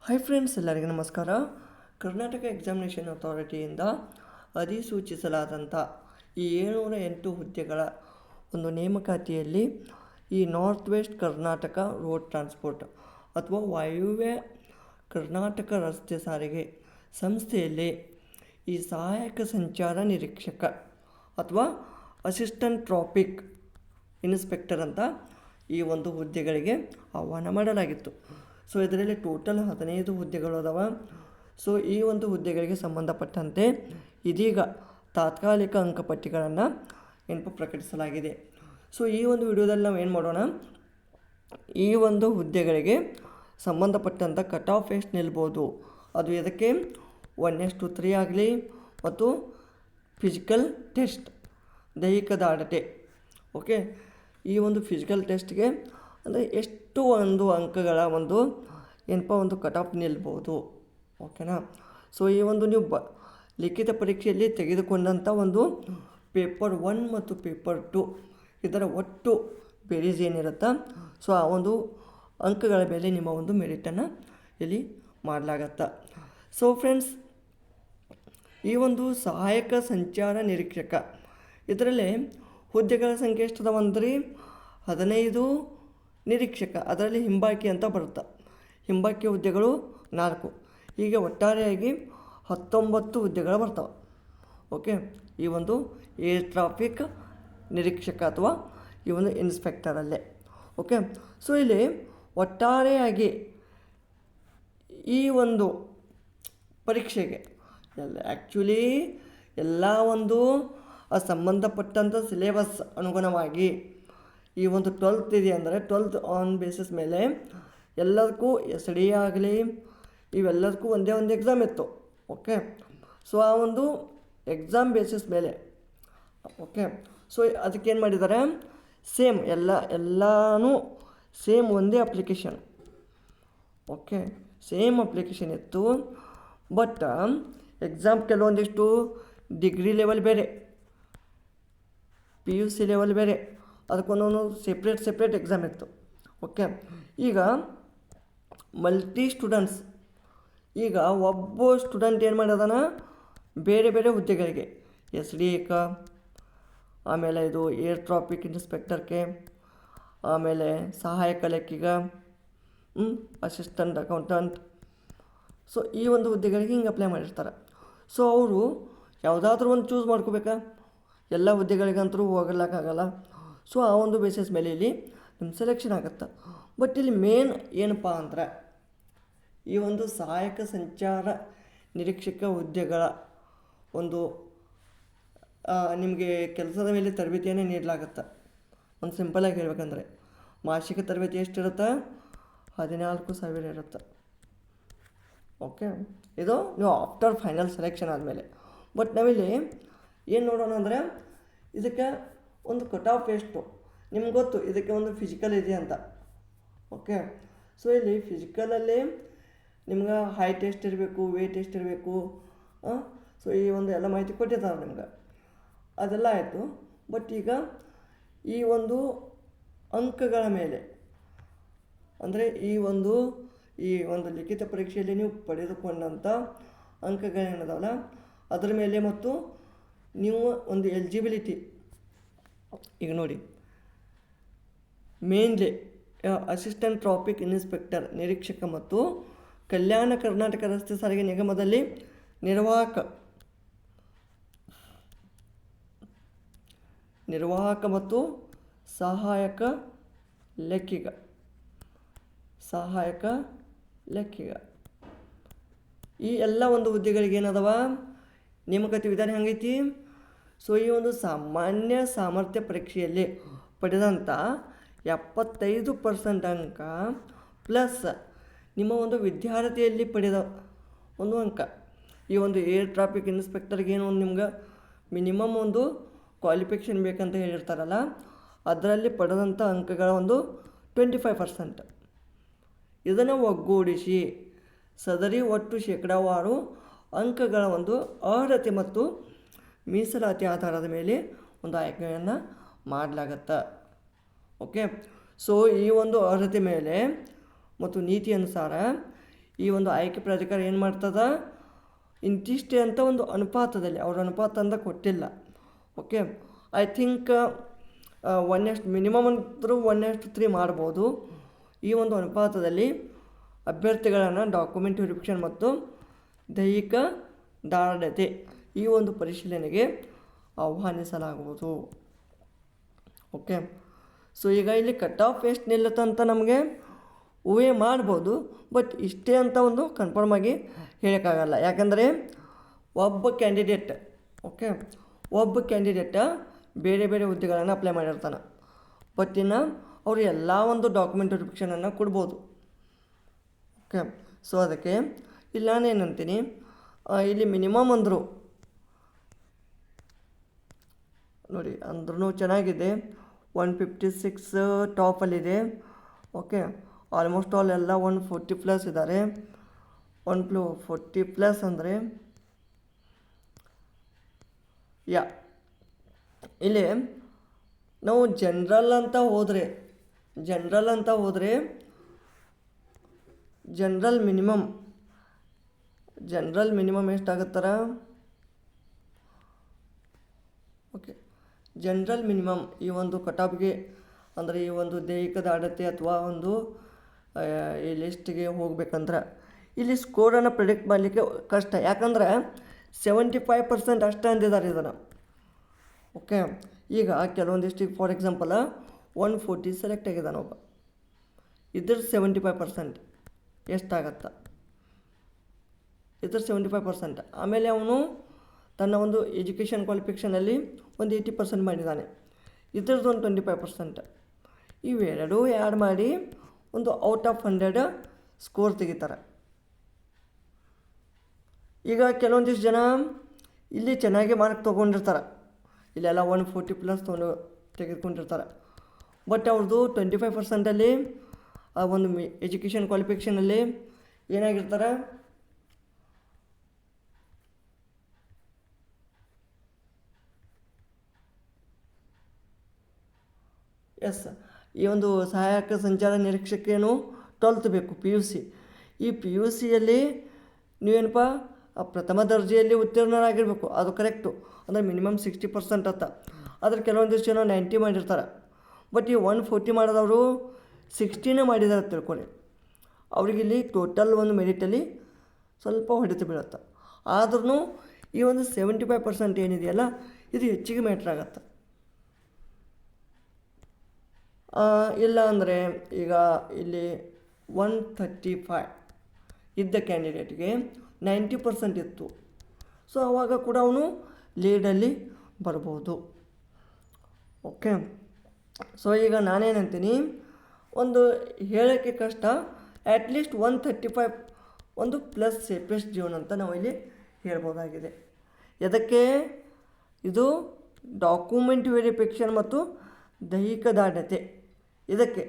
Hi friends, ಎಲ್ಲರಿಗೂ ನಮಸ್ಕಾರ. Karnataka examination ಅಥಾರಿಟಿಯಿಂದ ಅಧಿಸೂಚಿಸಲಾದಂಥ ಈ 708 ಹುದ್ದೆಗಳ ಒಂದು ನೇಮಕಾತಿಯಲ್ಲಿ ಈ north west Karnataka road transport ಅಥವಾ ವಾಯುವ್ಯ ಕರ್ನಾಟಕ ರಸ್ತೆ ಸಾರಿಗೆ ಸಂಸ್ಥೆಯಲ್ಲಿ ಈ ಸಹಾಯಕ ಸಂಚಾರ ನಿರೀಕ್ಷಕ ಅಥವಾ ಅಸಿಸ್ಟೆಂಟ್ ಟ್ರಾಫಿಕ್ ಇನ್ಸ್ಪೆಕ್ಟರ್ ಅಂತ ಈ ಒಂದು ಹುದ್ದೆಗಳಿಗೆ ಆಹ್ವಾನ ಮಾಡಲಾಗಿತ್ತು. ಸೊ ಇದರಲ್ಲಿ ಟೋಟಲ್ 15 ಹುದ್ದೆಗಳು ಅದಾವ. ಸೊ ಈ ಒಂದು ಹುದ್ದೆಗಳಿಗೆ ಸಂಬಂಧಪಟ್ಟಂತೆ ಇದೀಗ ತಾತ್ಕಾಲಿಕ ಅಂಕಪಟ್ಟಿಗಳನ್ನು ಪ್ರಕಟಿಸಲಾಗಿದೆ. ಸೊ ಈ ಒಂದು ವಿಡಿಯೋದಲ್ಲಿ ನಾವು ಏನು ಮಾಡೋಣ, ಈ ಒಂದು ಹುದ್ದೆಗಳಿಗೆ ಸಂಬಂಧಪಟ್ಟಂಥ ಕಟ್ ಆಫ್ ಎಷ್ಟು ನಿಲ್ಬೋದು, ಅದು ಇದಕ್ಕೆ 1:3 ಆಗಲಿ ಮತ್ತು ಫಿಸಿಕಲ್ ಟೆಸ್ಟ್ ದೈಹಿಕ ದಾಢ್ಯತೆ. ಓಕೆ, ಈ ಒಂದು ಫಿಸಿಕಲ್ ಟೆಸ್ಟ್ಗೆ ಅಂದರೆ ಎಷ್ಟು ಒಂದು ಅಂಕಗಳ ಒಂದು ಕಟ್ ಆಫ್ ನಿಲ್ಬೋದು. ಓಕೆನಾ. ಸೊ ಈ ಒಂದು ನೀವು ಲಿಖಿತ ಪರೀಕ್ಷೆಯಲ್ಲಿ ತೆಗೆದುಕೊಂಡಂಥ ಒಂದು ಪೇಪರ್ 1 ಮತ್ತು ಪೇಪರ್ 2 ಇದರ ಒಟ್ಟು ಬೇರೀಸ್ ಏನಿರುತ್ತಾ, ಸೊ ಆ ಒಂದು ಅಂಕಗಳ ಮೇಲೆ ನಿಮ್ಮ ಒಂದು ಮೆರಿಟನ್ನು ಇಲ್ಲಿ ಮಾಡಲಾಗತ್ತೆ. ಸೊ ಫ್ರೆಂಡ್ಸ್, ಈ ಒಂದು ಸಹಾಯಕ ಸಂಚಾರ ನಿರೀಕ್ಷಕ ಇದರಲ್ಲಿ ಹುದ್ದೆಗಳ ಸಂಖ್ಯೆ ಎಷ್ಟದವಂದ್ರಿ 15 ನಿರೀಕ್ಷಕ, ಅದರಲ್ಲಿ ಹಿಂಬಾಕಿ ಅಂತ ಬರುತ್ತೆ. ಹಿಂಬಾಕಿ ಹುದ್ದೆಗಳು 4. ಹೀಗೆ ಒಟ್ಟಾರೆಯಾಗಿ 19 ಹುದ್ದೆಗಳು ಬರ್ತವೆ. ಓಕೆ, ಈ ಒಂದು ಏರ್ ಟ್ರಾಫಿಕ್ ನಿರೀಕ್ಷಕ ಅಥವಾ ಈ ಒಂದು ಇನ್ಸ್ಪೆಕ್ಟರಲ್ಲೇ. ಓಕೆ, ಸೊ ಇಲ್ಲಿ ಒಟ್ಟಾರೆಯಾಗಿ ಈ ಒಂದು ಪರೀಕ್ಷೆಗೆ ಆ್ಯಕ್ಚುಲಿ ಎಲ್ಲ ಒಂದು ಸಂಬಂಧಪಟ್ಟಂಥ ಸಿಲೆಬಸ್ ಅನುಗುಣವಾಗಿ ಈ ಒಂದು 12th ಇದೆ ಅಂದರೆ 12th ಆನ್ ಬೇಸಿಸ್ ಮೇಲೆ ಎಲ್ಲದಕ್ಕೂ SD ಆಗಲಿ ಇವೆಲ್ಲದಕ್ಕೂ ಒಂದೇ ಒಂದು ಎಕ್ಸಾಮ್ ಇತ್ತು. ಓಕೆ, ಸೊ ಆ ಒಂದು ಎಕ್ಸಾಮ್ ಬೇಸಿಸ್ ಮೇಲೆ ಓಕೆ, ಸೊ ಅದಕ್ಕೇನು ಮಾಡಿದ್ದಾರೆ, ಸೇಮ್ ಎಲ್ಲನೂ ಸೇಮ್ ಒಂದೇ ಅಪ್ಲಿಕೇಶನ್. ಓಕೆ, ಸೇಮ್ ಅಪ್ಲಿಕೇಶನ್ ಇತ್ತು. ಬಟ್ ಎಕ್ಸಾಮ್ ಕೆಲವೊಂದಿಷ್ಟು ಡಿಗ್ರಿ ಲೆವೆಲ್ ಬೇರೆ, PUC ಲೆವೆಲ್ ಬೇರೆ, ಅದಕ್ಕೊಂದೊಂದು ಸೆಪ್ರೇಟ್ ಎಕ್ಸಾಮ್ ಇತ್ತು. ಓಕೆ, ಈಗ ಮಲ್ಟಿ ಸ್ಟೂಡೆಂಟ್ಸ್, ಈಗ ಒಬ್ಬ ಸ್ಟೂಡೆಂಟ್ ಏನು ಮಾಡೋದಾನ ಬೇರೆ ಬೇರೆ ಹುದ್ದೆಗಳಿಗೆ SDA ಆಮೇಲೆ ಇದು ಏರ್ ಟ್ರಾಫಿಕ್ ಇನ್ಸ್ಪೆಕ್ಟರ್ಗೆ, ಆಮೇಲೆ ಸಹಾಯಕ ಲೆಕ್ಕಿಗ, ಅಸಿಸ್ಟೆಂಟ್ ಅಕೌಂಟೆಂಟ್, ಸೊ ಈ ಒಂದು ಹುದ್ದೆಗಳಿಗೆ ಹಿಂಗೆ ಅಪ್ಲೈ ಮಾಡಿರ್ತಾರೆ. ಸೊ ಅವರು ಯಾವುದಾದ್ರೂ ಒಂದು ಚೂಸ್ ಮಾಡ್ಕೋಬೇಕಾ, ಎಲ್ಲ ಹುದ್ದೆಗಳಿಗಂತರೂ ಹೋಗಲಿಕ್ಕಾಗಲ್ಲ. ಸೊ ಆ ಒಂದು ಬೇಸಿಸ್ ಮೇಲೆ ಇಲ್ಲಿ ನಿಮ್ಮ ಸೆಲೆಕ್ಷನ್ ಆಗುತ್ತೆ. ಬಟ್ ಇಲ್ಲಿ ಮೇನ್ ಏನಪ್ಪ ಅಂದ್ರೆ ಈ ಒಂದು ಸಹಾಯಕ ಸಂಚಾರ ನಿರೀಕ್ಷಕ ಹುದ್ದೆಗಳ ಒಂದು ನಿಮಗೆ ಕೆಲಸದ ಮೇಲೆ ತರಬೇತಿಯನ್ನು ನೀಡಲಾಗುತ್ತೆ. ಒಂದು ಸಿಂಪಲಾಗಿ ಹೇಳ್ಬೇಕಂದ್ರೆ ಮಾಸಿಕ ತರಬೇತಿ ಎಷ್ಟಿರುತ್ತೆ, 14,000 ಇರುತ್ತೆ. ಓಕೆ, ಇದು ನೀವು ಆಫ್ಟರ್ ಫೈನಲ್ ಸೆಲೆಕ್ಷನ್ ಆದಮೇಲೆ. ಬಟ್ ನಾವಿಲ್ಲಿ ಏನು ನೋಡೋಣ ಅಂದರೆ ಇದಕ್ಕೆ ಒಂದು ಕಟ್ ಆಫ್ ಎಷ್ಟು ನಿಮ್ಗೆ ಗೊತ್ತು, ಇದಕ್ಕೆ ಒಂದು ಫಿಸಿಕಲ್ ಇದೆ ಅಂತ. ಓಕೆ, ಸೊ ಇಲ್ಲಿ ಫಿಸಿಕಲಲ್ಲಿ ನಿಮ್ಗೆ ಹೈಟ್ ಎಷ್ಟಿರಬೇಕು, ವೇಟ್ ಎಷ್ಟಿರಬೇಕು, ಸೊ ಈ ಒಂದು ಎಲ್ಲ ಮಾಹಿತಿ ಕೊಟ್ಟಿದ್ದಾರೆ ನಿಮ್ಗೆ, ಅದೆಲ್ಲ ಆಯಿತು. ಬಟ್ ಈಗ ಈ ಒಂದು ಅಂಕಗಳ ಮೇಲೆ ಅಂದರೆ ಈ ಒಂದು ಲಿಖಿತ ಪರೀಕ್ಷೆಯಲ್ಲಿ ನೀವು ಪಡೆದುಕೊಂಡಂಥ ಅಂಕಗಳೇನದಾವಲ್ಲ ಅದರ ಮೇಲೆ ಮತ್ತು ನೀವು ಒಂದು ಎಲಿಜಿಬಿಲಿಟಿ, ಈಗ ನೋಡಿ ಮೇನ್ಲಿ ಅಸಿಸ್ಟೆಂಟ್ ಟ್ರಾಫಿಕ್ ಇನ್ಸ್ಪೆಕ್ಟರ್ ನಿರೀಕ್ಷಕ ಮತ್ತು ಕಲ್ಯಾಣ ಕರ್ನಾಟಕ ರಸ್ತೆ ಸಾರಿಗೆ ನಿಗಮದಲ್ಲಿ ನಿರ್ವಾಹಕ ಮತ್ತು ಸಹಾಯಕ ಲೆಕ್ಕಿಗ ಈ ಎಲ್ಲ ಒಂದು ಹುದ್ದೆಗಳಿಗೆ ಏನದವ ನೇಮಕಾತಿ ವಿಧಾನ ಹೆಂಗೈತಿ. ಸೊ ಈ ಒಂದು ಸಾಮಾನ್ಯ ಸಾಮರ್ಥ್ಯ ಪರೀಕ್ಷೆಯಲ್ಲಿ ಪಡೆದಂಥ 75% ಅಂಕ ಪ್ಲಸ್ ನಿಮ್ಮ ಒಂದು ವಿದ್ಯಾರ್ಥಿಯಲ್ಲಿ ಪಡೆದ ಒಂದು ಅಂಕ. ಈ ಒಂದು ಏರ್ ಟ್ರಾಫಿಕ್ ಇನ್ಸ್ಪೆಕ್ಟರ್ಗೆ ಏನೋ ಒಂದು ನಿಮ್ಗೆ ಮಿನಿಮಮ್ ಒಂದು ಕ್ವಾಲಿಫಿಕೇಷನ್ ಬೇಕಂತ ಹೇಳಿರ್ತಾರಲ್ಲ, ಅದರಲ್ಲಿ ಪಡೆದಂಥ ಅಂಕಗಳ ಒಂದು 25%. ಇದನ್ನು ಒಗ್ಗೂಡಿಸಿ ಸದರಿ ಒಟ್ಟು ಶೇಕಡಾವಾರು ಅಂಕಗಳ ಒಂದು ಅರ್ಹತೆ ಮತ್ತು ಮೀಸಲಾತಿ ಆಧಾರದ ಮೇಲೆ ಒಂದು ಆಯ್ಕೆಯನ್ನು ಮಾಡಲಾಗತ್ತೆ. ಓಕೆ, ಸೊ ಈ ಒಂದು ಅರ್ಹತೆ ಮೇಲೆ ಮತ್ತು ನೀತಿ ಅನುಸಾರ ಈ ಒಂದು ಆಯ್ಕೆ ಪ್ರಾಧಿಕಾರ ಏನು ಮಾಡ್ತದ, ಇಂತಿಷ್ಟೇ ಅಂತ ಒಂದು ಅನುಪಾತದಲ್ಲಿ, ಅವ್ರ ಅನುಪಾತ ಅಂತ ಕೊಟ್ಟಿಲ್ಲ. ಓಕೆ, ಐ ಥಿಂಕ್ 1:, ಮಿನಿಮಮ್ ಅಂದರೂ 1:3 ಮಾಡ್ಬೋದು. ಈ ಒಂದು ಅನುಪಾತದಲ್ಲಿ ಅಭ್ಯರ್ಥಿಗಳನ್ನು ಡಾಕ್ಯುಮೆಂಟ್ ವೆರಿಫಿಕೇಷನ್ ಮತ್ತು ದೈಹಿಕ ದಾರ್ಢ್ಯತೆ ಈ ಒಂದು ಪರಿಶೀಲನೆಗೆ ಆಹ್ವಾನಿಸಲಾಗುವುದು. ಓಕೆ, ಸೊ ಈಗ ಇಲ್ಲಿ ಕಟ್ ಆಫ್ ಎಷ್ಟು ನಿಲ್ಲುತ್ತಂತ ನಮಗೆ ಊಹೆ ಮಾಡ್ಬೋದು, ಬಟ್ ಇಷ್ಟೇ ಅಂತ ಒಂದು ಕನ್ಫರ್ಮ್ ಆಗಿ ಹೇಳೋಕ್ಕಾಗಲ್ಲ. ಯಾಕಂದರೆ ಒಬ್ಬ ಕ್ಯಾಂಡಿಡೇಟ್ ಬೇರೆ ಬೇರೆ ಹುದ್ದೆಗಳನ್ನು ಅಪ್ಲೈ ಮಾಡಿರ್ತಾನೆ. ಬಟ್ ಇನ್ನು ಅವರು ಎಲ್ಲ ಒಂದು ಡಾಕ್ಯುಮೆಂಟ್ ವೆರಿಫಿಕೇಷನನ್ನು ಕೊಡ್ಬೋದು. ಓಕೆ, ಸೊ ಅದಕ್ಕೆ ಇಲ್ಲಿ ನಾನೇನಂತೀನಿ, ಇಲ್ಲಿ ಮಿನಿಮಮ್ ಅಂದರು ನೋಡಿ, ಅಂದ್ರೂ ಚೆನ್ನಾಗಿದೆ. 156 ಟಾಪಲ್ಲಿದೆ. ಓಕೆ, ಆಲ್ಮೋಸ್ಟ್ ಆಲ್ ಎಲ್ಲ 140+ ಇದ್ದಾರೆ. 140+ ಅಂದರೆ ಇಲ್ಲಿ ನಾವು ಜನರಲ್ ಅಂತ ಹೋದರೆ ಜನರಲ್ ಮಿನಿಮಮ್ ಎಷ್ಟಾಗುತ್ತಾರ? ಓಕೆ, ಜನರಲ್ ಮಿನಿಮಮ್ ಈ ಒಂದು ಕಟಾಪ್ಗೆ ಅಂದರೆ ಈ ಒಂದು ದೈಹಿಕ ದಾರ್ಢ್ಯತೆ ಅಥವಾ ಒಂದು ಈ ಲಿಸ್ಟಿಗೆ ಹೋಗ್ಬೇಕಂದ್ರೆ ಇಲ್ಲಿ ಸ್ಕೋರನ್ನು ಪ್ರಿಡಿಕ್ಟ್ ಮಾಡಲಿಕ್ಕೆ ಕಷ್ಟ. ಯಾಕಂದರೆ 75% ಅಷ್ಟೇ ಅಂದಿದ್ದಾರೆ ಇದನ್ನು. ಓಕೆ, ಈಗ ಕೆಲವೊಂದಿಷ್ಟು ಫಾರ್ ಎಕ್ಸಾಂಪಲ್ 140 ಸೆಲೆಕ್ಟ್ ಆಗಿದ್ದಾನೆ ಒಬ್ಬ, ಇದ್ರ 75% ಎಷ್ಟಾಗತ್ತ? ಇದ್ರ 75%. ಆಮೇಲೆ ಅವನು ತನ್ನ ಒಂದು ಎಜುಕೇಷನ್ ಕ್ವಾಲಿಫಿಕೇಷನಲ್ಲಿ ಒಂದು 80% ಮಾಡಿದ್ದಾನೆ, ಇದ್ರದ್ದು ಒಂದು 25%. ಇವೆರಡೂ ಆ್ಯಡ್ ಮಾಡಿ ಒಂದು ಔಟ್ ಆಫ್ 100 ಸ್ಕೋರ್ ತೆಗಿತಾರೆ. ಈಗ ಕೆಲವೊಂದಿಷ್ಟು ಜನ ಇಲ್ಲಿ ಚೆನ್ನಾಗಿ ಮಾರ್ಕ್ ತೊಗೊಂಡಿರ್ತಾರೆ, ಇಲ್ಲೆಲ್ಲ 140+ ತೆಗೆದುಕೊಂಡಿರ್ತಾರೆ. ಬಟ್ ಅವ್ರದ್ದು 25%ಅಲ್ಲಿ ಆ ಒಂದು ಎಜುಕೇಷನ್ ಕ್ವಾಲಿಫಿಕೇಷನಲ್ಲಿ ಏನಾಗಿರ್ತಾರೆ, ಈ ಒಂದು ಸಹಾಯಕ ಸಂಚಾರ ನಿರೀಕ್ಷಕೇನು 12th ಬೇಕು, PUC. ಈ PUCಯಲ್ಲಿ ನೀವೇನಪ್ಪ ಪ್ರಥಮ ದರ್ಜೆಯಲ್ಲಿ ಉತ್ತೀರ್ಣರಾಗಿರಬೇಕು, ಅದು ಕರೆಕ್ಟು. ಅಂದರೆ ಮಿನಿಮಮ್ 60% ಅತ್ತ. ಆದರೆ ಕೆಲವೊಂದಿಷ್ಟು ಜನ 90 ಮಾಡಿರ್ತಾರೆ. ಬಟ್ ಈ 140 ಮಾಡಿದವರು 60 ಮಾಡಿದ್ದಾರೆ ತಿಳ್ಕೊಳ್ಳಿ, ಅವ್ರಿಗಿಲ್ಲಿ ಟೋಟಲ್ ಒಂದು ಮೆರಿಟಲ್ಲಿ ಸ್ವಲ್ಪ ಹೊಡೆತ ಬೀಳುತ್ತೆ. ಆದ್ರೂ ಈ ಒಂದು 75% ಏನಿದೆಯಲ್ಲ ಇದು ಹೆಚ್ಚಿಗೆ ಮ್ಯಾಟ್ರ್ ಆಗತ್ತೆ. ಇಲ್ಲ ಅಂದರೆ ಈಗ ಇಲ್ಲಿ 135 ಇದ್ದ ಕ್ಯಾಂಡಿಡೇಟ್ಗೆ 90% ಇತ್ತು. ಸೊ ಆವಾಗ ಕೂಡ ಅವನು ಲೀಡಲ್ಲಿ ಬರ್ಬೋದು. ಓಕೆ, ಸೊ ಈಗ ನಾನೇನಂತೀನಿ, ಒಂದು ಹೇಳೋಕ್ಕೆ ಕಷ್ಟ, ಅಟ್ಲೀಸ್ಟ್ 135 ಒಂದು ಪ್ಲಸ್ ಸೇಫೆಸ್ಟ್ ಜೋನ್ ಅಂತ ನಾವು ಇಲ್ಲಿ ಹೇಳ್ಬೋದಾಗಿದೆ. ಇದಕ್ಕೆ ಇದು ಡಾಕ್ಯುಮೆಂಟ್ ವೆರಿಫಿಕೇಷನ್ ಮತ್ತು ದೈಹಿಕ ದಾರ್ಢ್ಯತೆ, ಇದಕ್ಕೆ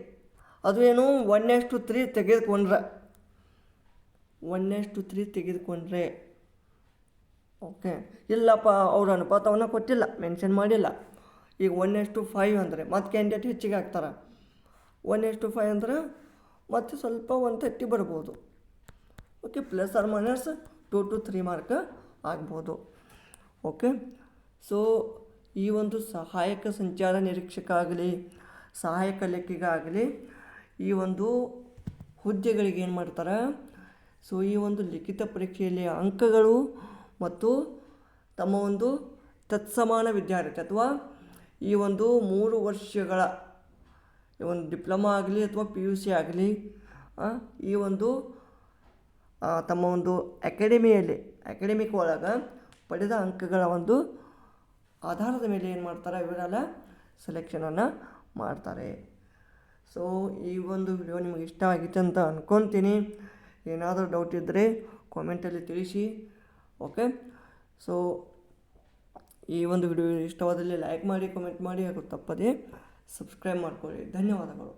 ಅದು ಏನು 1:3 ತೆಗೆದುಕೊಂಡ್ರೆ ಓಕೆ. ಇಲ್ಲಪ್ಪ ಅವ್ರ ಅನುಪಾತವನ್ನು ಕೊಟ್ಟಿಲ್ಲ, ಮೆನ್ಷನ್ ಮಾಡಿಲ್ಲ. ಈಗ 1:5 ಅಂದರೆ ಮತ್ತು ಕ್ಯಾಂಡಿಡೇಟ್ ಹೆಚ್ಚಿಗೆ ಆಗ್ತಾರೆ. 1:5 ಅಂದ್ರೆ ಮತ್ತು ಸ್ವಲ್ಪ 130 ಬರ್ಬೋದು. Okay, plus or minus 2 to 3 mark ಆಗ್ಬೋದು. ಓಕೆ, ಸೊ ಈ ಒಂದು ಸಹಾಯಕ ಸಂಚಾರ ನಿರೀಕ್ಷಕ ಆಗಲಿ ಸಹಾಯಕ ಲೆಕ್ಕಿಗ ಆಗಲಿ ಈ ಒಂದು ಹುದ್ದೆಗಳಿಗೆ ಏನು ಮಾಡ್ತಾರೆ, ಸೊ ಈ ಒಂದು ಲಿಖಿತ ಪರೀಕ್ಷೆಯಲ್ಲಿ ಅಂಕಗಳು ಮತ್ತು ತಮ್ಮ ಒಂದು ತತ್ಸಮಾನ ವಿದ್ಯಾರ್ಥಿ ಅಥವಾ ಈ ಒಂದು 3 ವರ್ಷಗಳ ಒಂದು ಡಿಪ್ಲೊಮಾ ಆಗಲಿ ಅಥವಾ PUC ಆಗಲಿ ಈ ಒಂದು ತಮ್ಮ ಒಂದು ಅಕಾಡೆಮಿಕ್ ಒಳಗೆ ಪಡೆದ ಅಂಕಗಳ ಒಂದು ಆಧಾರದ ಮೇಲೆ ಏನು ಮಾಡ್ತಾರೆ, ಇವರೆಲ್ಲ ಸೆಲೆಕ್ಷನನ್ನು ಮಾಡ್ತಾರೆ. ಸೊ ಈ ಒಂದು ವಿಡಿಯೋ ನಿಮಗೆ ಇಷ್ಟ ಆಗಿತ್ತು ಅಂತ ಅಂದ್ಕೊತೀನಿ. ಏನಾದರೂ ಡೌಟ್ ಇದ್ದರೆ ಕಾಮೆಂಟಲ್ಲಿ ತಿಳಿಸಿ. ಓಕೆ, ಸೊ ಈ ಒಂದು ವಿಡಿಯೋ ಇಷ್ಟವಾದಲ್ಲಿ ಲೈಕ್ ಮಾಡಿ, ಕಾಮೆಂಟ್ ಮಾಡಿ, ಹಾಗೂ ತಪ್ಪದೇ ಸಬ್ಸ್ಕ್ರೈಬ್ ಮಾಡ್ಕೊಳ್ಳಿ. ಧನ್ಯವಾದಗಳು.